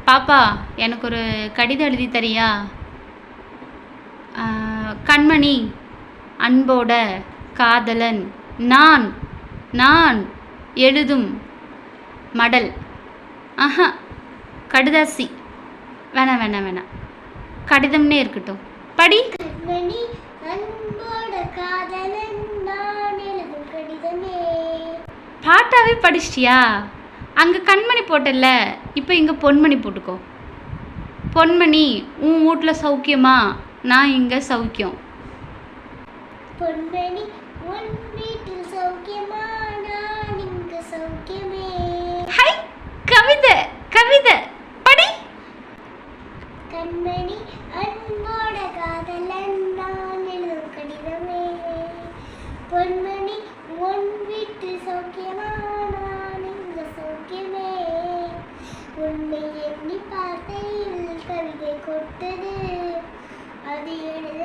பாப்பா எனக்கு ஒரு கடிதம் எழுதி தரியா? கண்மணி அன்போட காதலன் நான் நான் எழுதும் மடல். ஆஹா, கடுதாசி வேணாம் வேணாம் வேணாம், கடிதம்னே இருக்கட்டும். படி. கண்மணி அன்போட காதலன் நான் எழுதும் கடிதமே. பாட்டாவே படிச்சிட்டியா? அங்கே கண்மணி போட்டல, இப்போ இங்கே பொன்மணி போட்டுக்கோ. பொன்மணி உன் வீட்டில் சௌக்கியமா? நான் இங்கே சௌக்கியம். பொன்மணி உன் வீட்டில் சௌக்கியமா? நான் இங்கு சௌக்கியமே. ஹை, கவிதை கவிதை படி. கண்மணி அன்போட காதலன் நான் எழுதும் கடிதமே. பொன்மணி உன் வீட்டில் சௌக்கியமா? நான் இங்கு சௌக்கியமே. உன்னை எண்ணி பார்த்தையில் கவிதை கொட்டது, அது எழுத